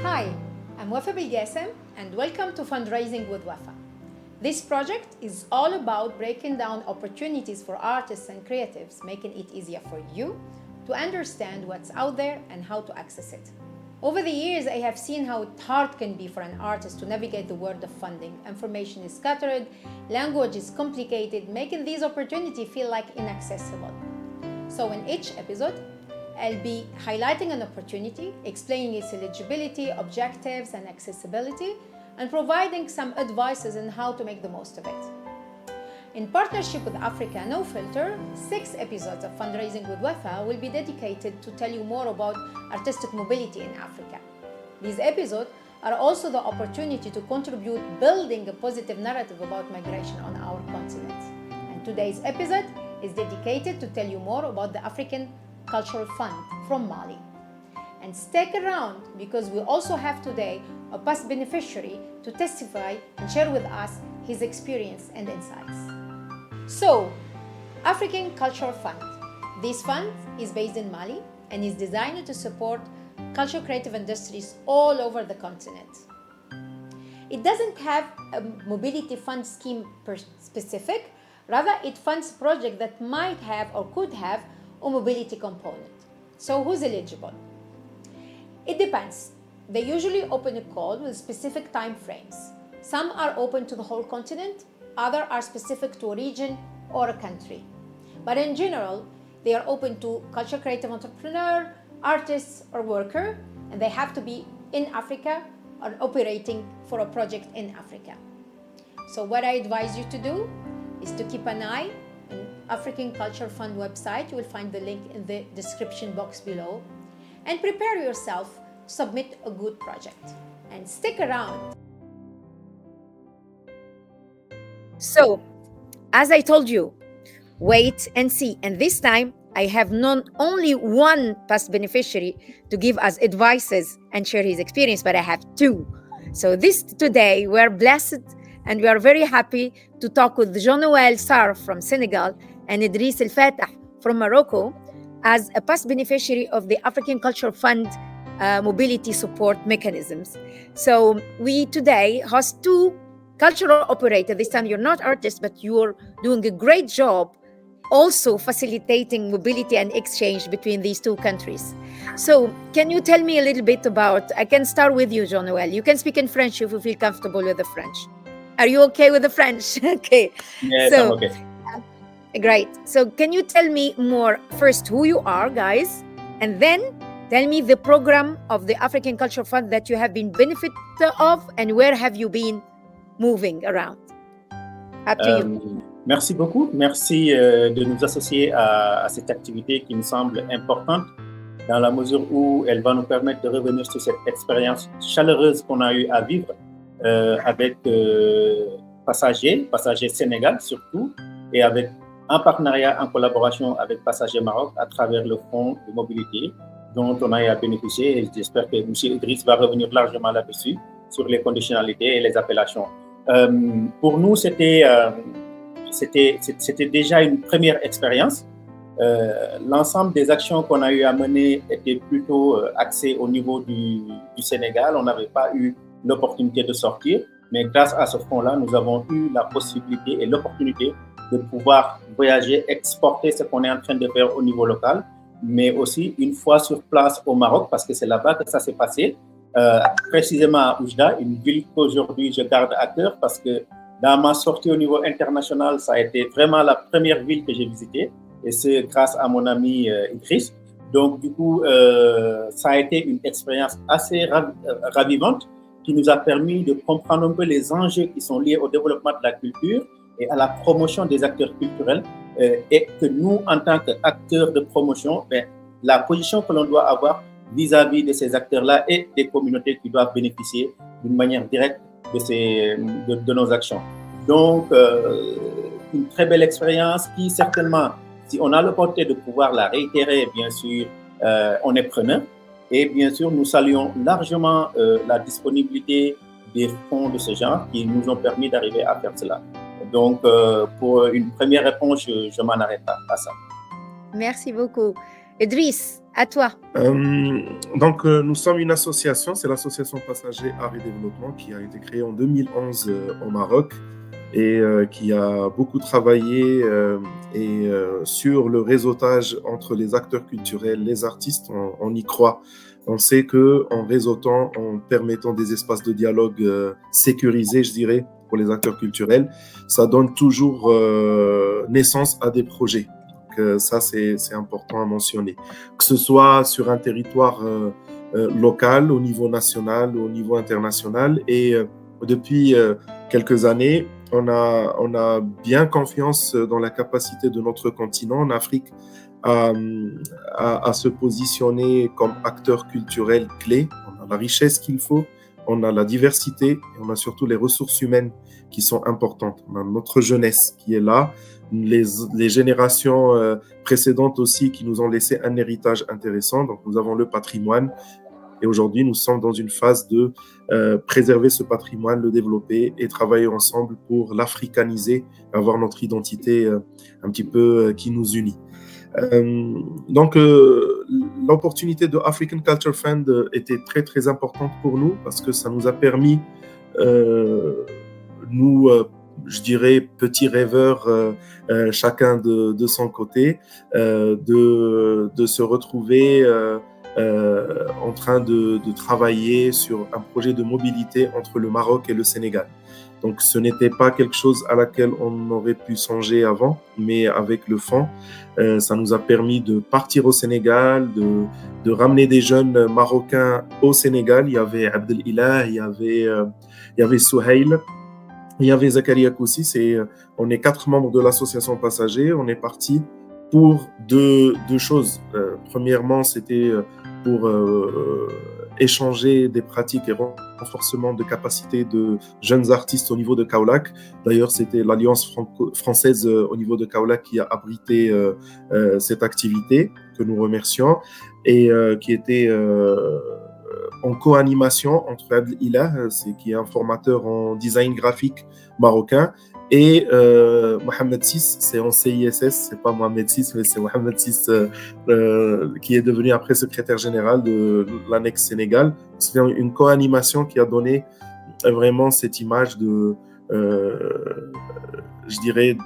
Hi, I'm Wafa Bilgasem and welcome to Fundraising with Wafa. This project is all about breaking down opportunities for artists and creatives, making it easier for you to understand what's out there and how to access it. Over the years, I have seen how hard it can be for an artist to navigate the world of funding. Information is scattered, language is complicated, making these opportunities feel like inaccessible. So in each episode, I'll be highlighting an opportunity, explaining its eligibility, objectives, and accessibility, and providing some advices on how to make the most of it. In partnership with Africa No Filter, 6 episodes of Fundraising with Wafa will be dedicated to tell you more about artistic mobility in Africa. These episodes are also the opportunity to contribute building a positive narrative about migration on our continent. And today's episode is dedicated to tell you more about the African Cultural Fund from Mali. And stick around because we also have today a past beneficiary to testify and share with us his experience and insights. So, African Cultural Fund. This fund is based in Mali and is designed to support cultural creative industries all over the continent. It doesn't have a mobility fund scheme per specific, rather it funds projects that might have or could have a mobility component. So who's eligible? It depends. They usually open a call with specific time frames. Some are open to the whole continent, others are specific to a region or a country. But in general, they are open to cultural creative entrepreneur, artists, or worker, and they have to be in Africa or operating for a project in Africa. So what I advise you to do is to keep an eye on African Cultural Fund website. You will find the link in the description box below. And prepare yourself to submit a good project. And stick around. So, as I told you, wait and see. And this time, I have not only one past beneficiary to give us advices and share his experience, but I have 2. So today, we're blessed and we are very happy to talk with Jean-Noël Sarr from Senegal and Idriss El Fattah from Morocco as a past beneficiary of the African Cultural Fund mobility support mechanisms. So we today host 2 cultural operators. This time you're not artists, but you're doing a great job also facilitating mobility and exchange between these 2 countries. So can you tell me a little bit about, I can start with you, Jean-Noël. You can speak in French if you feel comfortable with the French. Are you okay with the French? Okay. Yes, I'm okay. Great. So can you tell me more first who you are, guys, and then tell me the program of the African Cultural Fund that you have been benefit of and where have you been moving around? Up to you. Merci beaucoup. Merci de nous associer à cette activité qui me semble importante dans la mesure où elle va nous permettre de revenir sur cette expérience chaleureuse qu'on a eu à vivre avec Passager Sénégal surtout, et avec en partenariat, en collaboration avec Passager Maroc à travers le fonds de mobilité dont on a eu à bénéficier. Et j'espère que M. Idriss va revenir largement là-dessus, sur les conditionnalités et les appellations. Pour nous, c'était déjà une première expérience. L'ensemble des actions qu'on a eu à mener étaient plutôt axées au niveau du Sénégal. On n'avait pas eu l'opportunité de sortir, mais grâce à ce fonds-là, nous avons eu la possibilité et l'opportunité de pouvoir voyager, exporter ce qu'on est en train de faire au niveau local, mais aussi une fois sur place au Maroc, parce que c'est là-bas que ça s'est passé, précisément à Oujda, une ville qu'aujourd'hui je garde à cœur, parce que dans ma sortie au niveau international, ça a été vraiment la première ville que j'ai visitée, et c'est grâce à mon ami Idriss. Donc du coup, ça a été une expérience assez ravivante, qui nous a permis de comprendre un peu les enjeux qui sont liés au développement de la culture et à la promotion des acteurs culturels, et que nous, en tant qu'acteurs de promotion, la position que l'on doit avoir vis-à-vis de ces acteurs-là et des communautés qui doivent bénéficier d'une manière directe de nos actions. Donc, une très belle expérience qui, certainement, si on a l'opportunité de pouvoir la réitérer, bien sûr, on est preneur. Et bien sûr, nous saluons largement la disponibilité des fonds de ce genre qui nous ont permis d'arriver à faire cela. Donc, pour une première réponse, je m'en arrête à ça. Merci beaucoup. Idriss, à toi. Nous sommes une association, c'est l'association Passagers Art et Développement qui a été créée en 2011 au Maroc et qui a beaucoup travaillé sur le réseautage entre les acteurs culturels, les artistes. On y croit. On sait qu'en réseautant, en permettant des espaces de dialogue sécurisés, je dirais, pour les acteurs culturels, ça donne toujours naissance à des projets. Donc, ça, c'est important à mentionner. Que ce soit sur un territoire local, au niveau national ou au niveau international. Et depuis quelques années, on a bien confiance dans la capacité de notre continent, en Afrique, à se positionner comme acteur culturel clé. On a la richesse qu'il faut, on a la diversité et on a surtout les ressources humaines qui sont importantes. On a notre jeunesse qui est là, les générations précédentes aussi qui nous ont laissé un héritage intéressant. Donc nous avons le patrimoine. Et aujourd'hui, nous sommes dans une phase de préserver ce patrimoine, le développer et travailler ensemble pour l'africaniser, avoir notre identité un petit peu qui nous unit. L'opportunité de African Culture Fund était très, très importante pour nous parce que ça nous a permis, je dirais, petits rêveurs, chacun de son côté, de se retrouver en train de travailler sur un projet de mobilité entre le Maroc et le Sénégal. Donc, ce n'était pas quelque chose à laquelle on aurait pu songer avant, mais avec le fonds, ça nous a permis de partir au Sénégal, de ramener des jeunes Marocains au Sénégal. Il y avait Abdelilah, il y avait Souhail, il y avait Zakaria Koussi. On est 4 membres de l'association Passagers. On est parti pour deux choses. Premièrement, c'était pour échanger des pratiques et renforcement de capacités de jeunes artistes au niveau de Kaolack. D'ailleurs, c'était l'Alliance française au niveau de Kaolack qui a abrité cette activité, que nous remercions, et qui était en co-animation entre Abdel Ilah, qui est un formateur en design graphique marocain, et Mohamed VI, c'est en CISS, c'est pas Mohamed VI, mais c'est Mohamed VI qui est devenu après secrétaire général de l'annexe Sénégal. C'est une co-animation qui a donné vraiment cette image de, je dirais,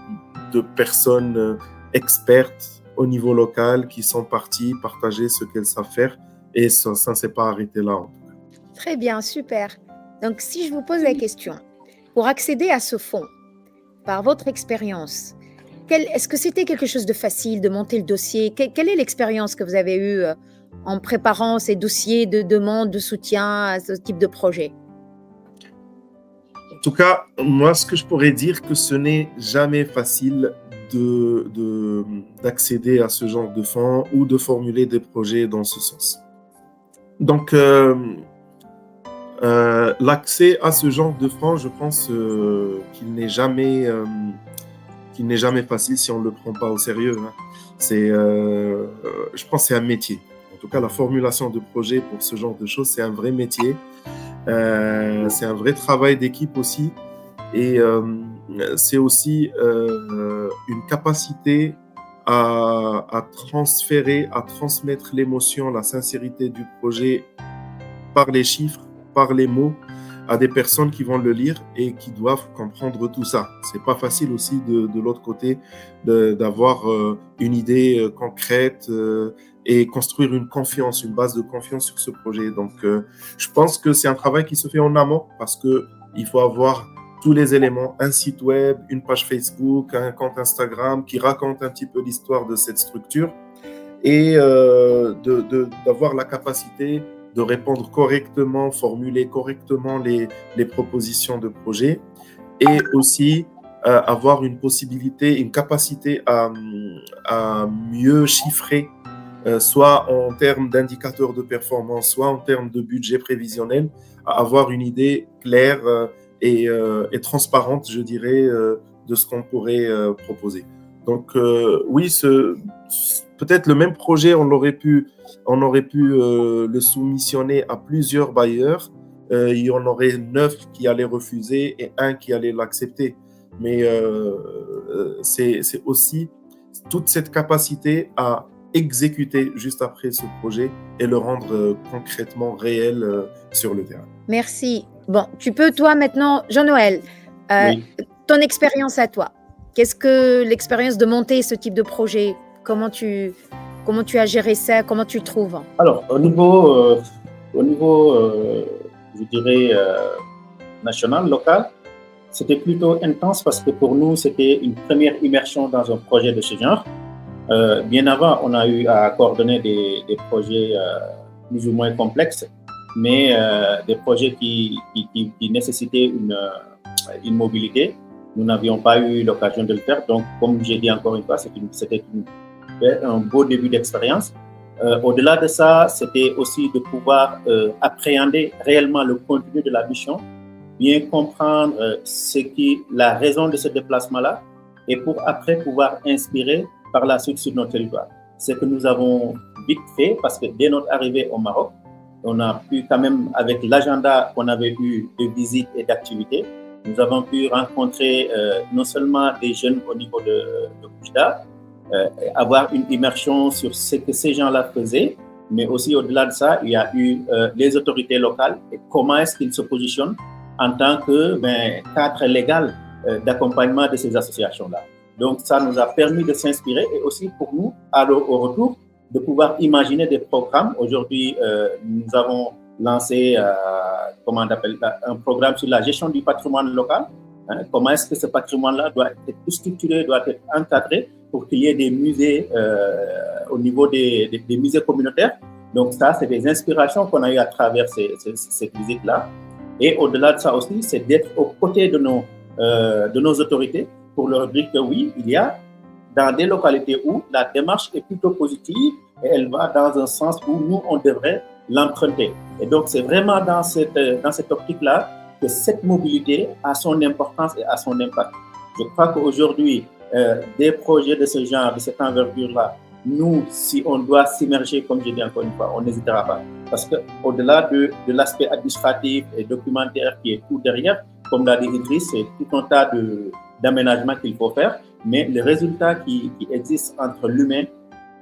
de personnes expertes au niveau local qui sont parties partager ce qu'elles savent faire, et ça ne s'est pas arrêté là. En tout cas. Très bien, super. Donc, si je vous pose la question, pour accéder à ce fonds, par votre expérience, est-ce que c'était quelque chose de facile de monter le dossier? Quelle est l'expérience que vous avez eue en préparant ces dossiers de demande de soutien à ce type de projet? En tout cas, moi, ce que je pourrais dire, que ce n'est jamais facile d'accéder à ce genre de fonds ou de formuler des projets dans ce sens. Donc, l'accès à ce genre de fonds, je pense qu'il n'est jamais facile si on ne le prend pas au sérieux. Hein. Je pense que c'est un métier. En tout cas, la formulation de projets pour ce genre de choses, c'est un vrai métier. C'est un vrai travail d'équipe aussi. Et c'est aussi une capacité à transférer, à transmettre l'émotion, la sincérité du projet par les chiffres, par les mots, à des personnes qui vont le lire et qui doivent comprendre tout ça. C'est pas facile aussi de l'autre côté d'avoir une idée concrète et construire une confiance, une base de confiance sur ce projet. Donc, je pense que c'est un travail qui se fait en amont parce que il faut avoir tous les éléments, un site web, une page Facebook, un compte Instagram qui raconte un petit peu l'histoire de cette structure et d'avoir la capacité de répondre correctement, formuler correctement les propositions de projet et aussi avoir une possibilité, une capacité à mieux chiffrer, soit en termes d'indicateurs de performance, soit en termes de budget prévisionnel, à avoir une idée claire et transparente, je dirais, de ce qu'on pourrait proposer. Donc oui, peut-être le même projet, on aurait pu le soumissionner à plusieurs bailleurs. Il y en aurait 9 qui allaient refuser et 1 qui allait l'accepter. Mais c'est aussi toute cette capacité à exécuter juste après ce projet et le rendre concrètement réel sur le terrain. Merci. Bon, tu peux, toi, maintenant, Jean-Noël, Oui. ton expérience à toi. Qu'est-ce que l'expérience de monter ce type de projet? Comment tu as géré ça? Comment tu le trouves? Alors, au niveau je dirais, national, local, c'était plutôt intense parce que pour nous, c'était une première immersion dans un projet de ce genre. Bien avant, on a eu à coordonner des projets plus ou moins complexes, mais des projets qui nécessitaient une mobilité. Nous n'avions pas eu l'occasion de le faire. Donc, comme j'ai dit encore une fois, c'était un beau début d'expérience. Au-delà de ça, c'était aussi de pouvoir appréhender réellement le contenu de la mission, bien comprendre la raison de ce déplacement-là, et pour après pouvoir inspirer par la suite sur notre territoire. Ce que nous avons vite fait, parce que dès notre arrivée au Maroc, on a pu quand même, avec l'agenda qu'on avait eu de visites et d'activités, nous avons pu rencontrer non seulement des jeunes au niveau de Oujda, avoir une immersion sur ce que ces gens-là faisaient, mais aussi au-delà de ça, il y a eu les autorités locales et comment est-ce qu'ils se positionnent en tant que cadre légal d'accompagnement de ces associations-là. Donc, ça nous a permis de s'inspirer et aussi pour nous, au retour, de pouvoir imaginer des programmes. Aujourd'hui, nous avons lancé un programme sur la gestion du patrimoine local. Comment est-ce que ce patrimoine-là doit être structuré, doit être encadré pour qu'il y ait des musées au niveau des musées communautaires. Donc ça, c'est des inspirations qu'on a eues à travers cette visite-là. Et au-delà de ça aussi, c'est d'être aux côtés de nos autorités pour leur dire que oui, il y a dans des localités où la démarche est plutôt positive et elle va dans un sens où nous, on devrait l'emprunter. Et donc, c'est vraiment dans cette optique-là que cette mobilité a son importance et a son impact. Je crois qu'aujourd'hui, des projets de ce genre, de cette envergure-là, nous, si on doit s'immerger, comme je dis encore une fois, on n'hésitera pas. Parce qu'au-delà de l'aspect administratif et documentaire qui est tout derrière, comme l'a dit Idriss, c'est tout un tas d'aménagements qu'il faut faire, mais le résultat qui existe entre l'humain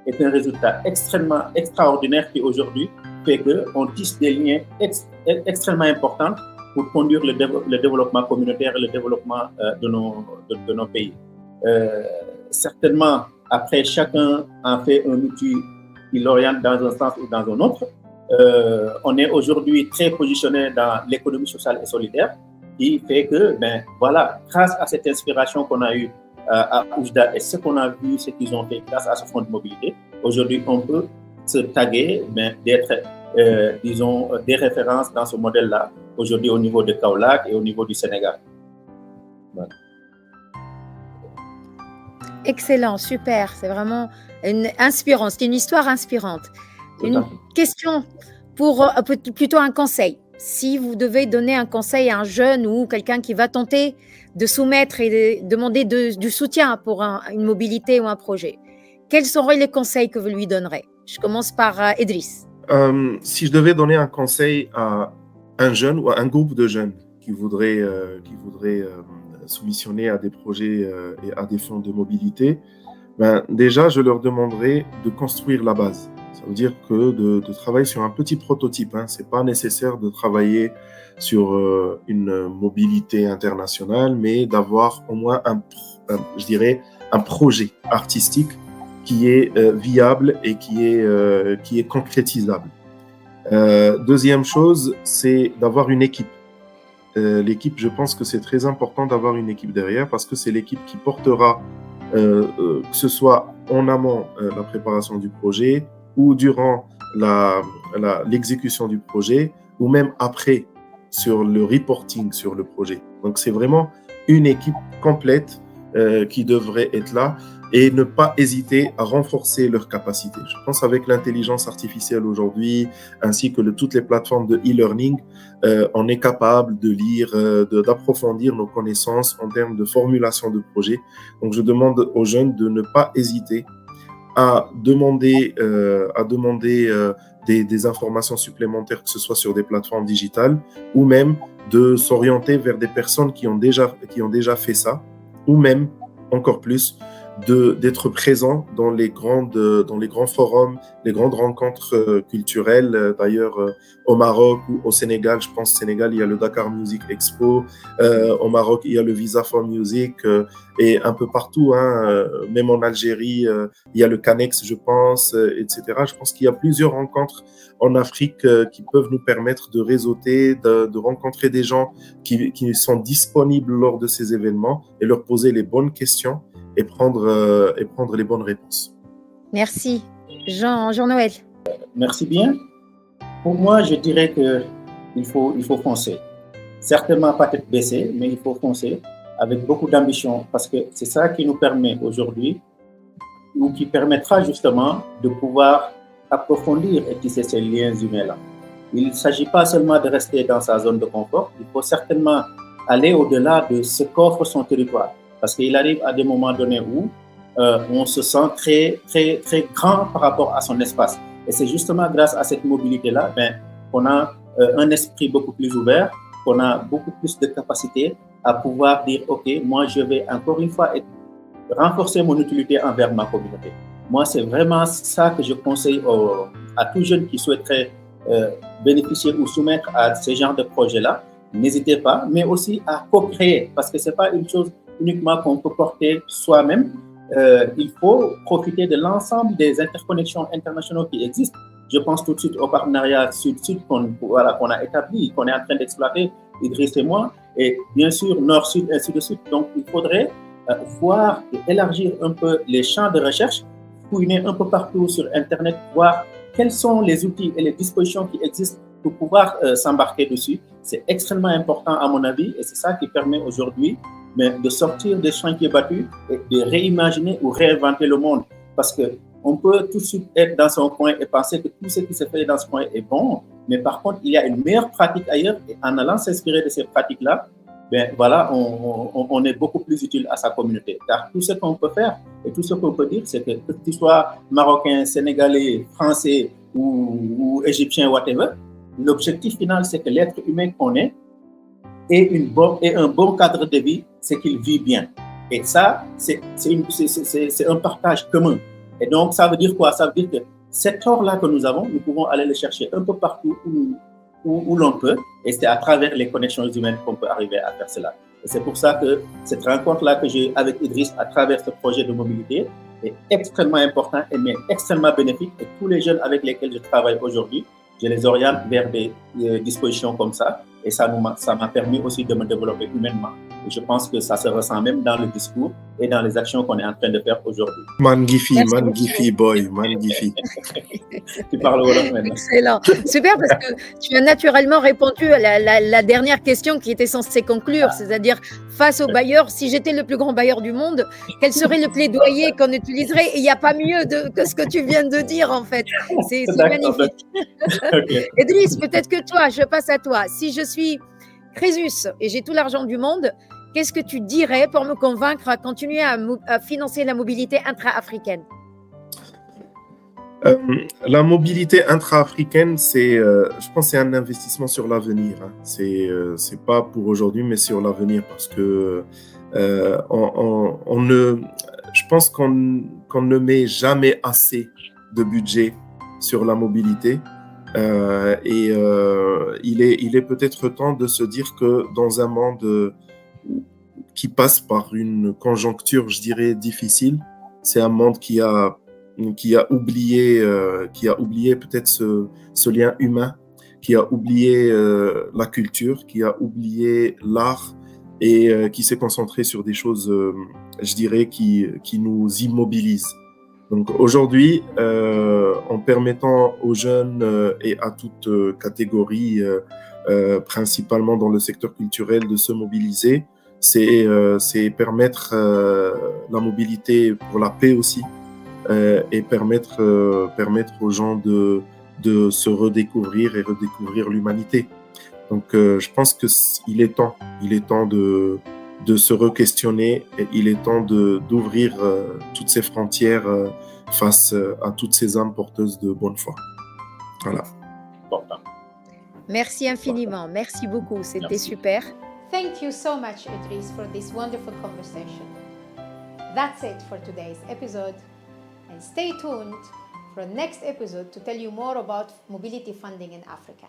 est un résultat extrêmement extraordinaire qui aujourd'hui fait qu'on tisse des liens extrêmement importants pour conduire le développement communautaire et le développement de nos pays. Certainement, après, chacun en fait un outil qui l'oriente dans un sens ou dans un autre. On est aujourd'hui très positionné dans l'économie sociale et solidaire, qui fait que, voilà, grâce à cette inspiration qu'on a eue à Oujda et ce qu'on a vu, ce qu'ils ont fait grâce à ce fonds de mobilité, aujourd'hui, on peut se taguer d'être, disons, des références dans ce modèle-là, aujourd'hui au niveau de Kaolack et au niveau du Sénégal. Voilà. Excellent, super, c'est vraiment inspirant, c'est une histoire inspirante. Une question pour plutôt un conseil. Si vous devez donner un conseil à un jeune ou quelqu'un qui va tenter de soumettre et de demander du soutien pour une mobilité ou un projet, quels seraient les conseils que vous lui donnerez? Je commence par Idriss. Si je devais donner un conseil à un jeune ou à un groupe de jeunes qui voudraient soumissionner à des projets et à des fonds de mobilité, déjà, je leur demanderais de construire la base. Ça veut dire que de travailler sur un petit prototype. Ce n'est pas nécessaire de travailler sur une mobilité internationale, mais d'avoir au moins un projet artistique qui est viable et qui est concrétisable. Deuxième chose, c'est d'avoir une équipe. L'équipe, je pense que c'est très important d'avoir une équipe derrière parce que c'est l'équipe qui portera, que ce soit en amont la préparation du projet ou durant l'exécution du projet ou même après sur le reporting sur le projet. Donc, c'est vraiment une équipe complète qui devrait être là et ne pas hésiter à renforcer leurs capacités. Je pense avec l'intelligence artificielle aujourd'hui, ainsi que toutes les plateformes de e-learning, on est capable de lire, d'approfondir nos connaissances en termes de formulation de projet. Donc, je demande aux jeunes de ne pas hésiter à demander des informations supplémentaires, que ce soit sur des plateformes digitales, ou même de s'orienter vers des personnes qui ont déjà fait ça, ou même, encore plus, d'être présent dans les grands forums, les grandes rencontres culturelles. D'ailleurs, au Maroc ou au Sénégal, je pense au Sénégal, il y a le Dakar Music Expo. Au Maroc, il y a le Visa for Music. Et un peu partout, même en Algérie, il y a le Canex, je pense, etc. Je pense qu'il y a plusieurs rencontres en Afrique qui peuvent nous permettre de réseauter, de rencontrer des gens qui sont disponibles lors de ces événements et leur poser les bonnes questions et prendre les bonnes réponses. Merci. Jean-Noël. Merci bien. Pour moi, je dirais qu'il faut foncer. Certainement pas tête baissée, mais il faut foncer avec beaucoup d'ambition parce que c'est ça qui nous permet aujourd'hui ou qui permettra justement de pouvoir approfondir et tisser ces liens humains-là. Il ne s'agit pas seulement de rester dans sa zone de confort, il faut certainement aller au-delà de ce qu'offre son territoire. Parce qu'il arrive à des moments donnés où on se sent très, très, très grand par rapport à son espace. Et c'est justement grâce à cette mobilité-là qu'on a un esprit beaucoup plus ouvert, qu'on a beaucoup plus de capacité à pouvoir dire, OK, moi, je vais encore une fois renforcer mon utilité envers ma communauté. Moi, c'est vraiment ça que je conseille à tout jeune qui souhaiterait bénéficier ou soumettre à ce genre de projet-là. N'hésitez pas, mais aussi à co-créer, parce que ce n'est pas une chose uniquement qu'on peut porter soi-même. Il faut profiter de l'ensemble des interconnexions internationales qui existent. Je pense tout de suite au partenariat Sud-Sud qu'on a établi, qu'on est en train d'exploiter, Idriss et moi, et bien sûr Nord-Sud, ainsi de suite. Donc, il faudrait voir et élargir un peu les champs de recherche, fouiner un peu partout sur Internet, voir quels sont les outils et les dispositions qui existent pour pouvoir s'embarquer dessus. C'est extrêmement important à mon avis et c'est ça qui permet aujourd'hui de sortir des chantiers battus et de réimaginer ou réinventer le monde. Parce qu'on peut tout de suite être dans son coin et penser que tout ce qui se fait dans ce coin est bon, mais par contre, il y a une meilleure pratique ailleurs et en allant s'inspirer de ces pratiques-là, on est beaucoup plus utile à sa communauté. Car tout ce qu'on peut faire et tout ce qu'on peut dire, c'est que tu sois marocain, sénégalais, français ou égyptien, whatever, l'objectif final, c'est que l'être humain qu'on est ait un bon cadre de vie, c'est qu'il vit bien. Et ça, c'est un partage commun. Et donc, ça veut dire quoi? Ça veut dire que cet or-là que nous avons, nous pouvons aller le chercher un peu partout où l'on peut. Et c'est à travers les connexions humaines qu'on peut arriver à faire cela. Et c'est pour ça que cette rencontre-là que j'ai avec Idriss à travers ce projet de mobilité est extrêmement important et extrêmement bénéfique. Et tous les jeunes avec lesquels je travaille aujourd'hui, je les oriente vers des dispositions comme ça. Et ça m'a permis aussi de me développer humainement. Et je pense que ça se ressent même dans le discours et dans les actions qu'on est en train de faire aujourd'hui. Magnifique, boy, magnifique. Tu parles wolof maintenant. Excellent. Super, parce que tu as naturellement répondu à la dernière question qui était censée conclure, c'est-à-dire face aux bailleurs, si j'étais le plus grand bailleur du monde, quel serait le plaidoyer qu'on utiliserait? Et il n'y a pas mieux que ce que tu viens de dire, en fait. C'est magnifique. Okay. Idriss, peut-être que toi, je passe à toi. Si je suis Crésus et j'ai tout l'argent du monde, qu'est-ce que tu dirais pour me convaincre à continuer à financer la mobilité intra-africaine? La mobilité intra-africaine, je pense, c'est un investissement sur l'avenir. Hein. C'est pas pour aujourd'hui, mais sur l'avenir, parce que je pense qu'on ne met jamais assez de budget sur la mobilité. Il est peut-être temps de se dire que dans un monde qui passe par une conjoncture, je dirais, difficile, c'est un monde qui a oublié peut-être ce lien humain, qui a oublié la culture, qui a oublié l'art et qui s'est concentré sur des choses, je dirais, qui nous immobilisent. Donc aujourd'hui, en permettant aux jeunes et à toute catégorie, principalement dans le secteur culturel, de se mobiliser, c'est permettre la mobilité pour la paix aussi et permettre aux gens de se redécouvrir et redécouvrir l'humanité. Donc je pense qu'il est temps de se re-questionner et il est temps d'ouvrir toutes ces frontières face à toutes ces âmes porteuses de bonne foi. Voilà. Merci infiniment, merci beaucoup, c'était super. Thank you so much, Idriss, for this wonderful conversation. That's it for today's episode, and stay tuned for the next episode to tell you more about mobility funding in Africa.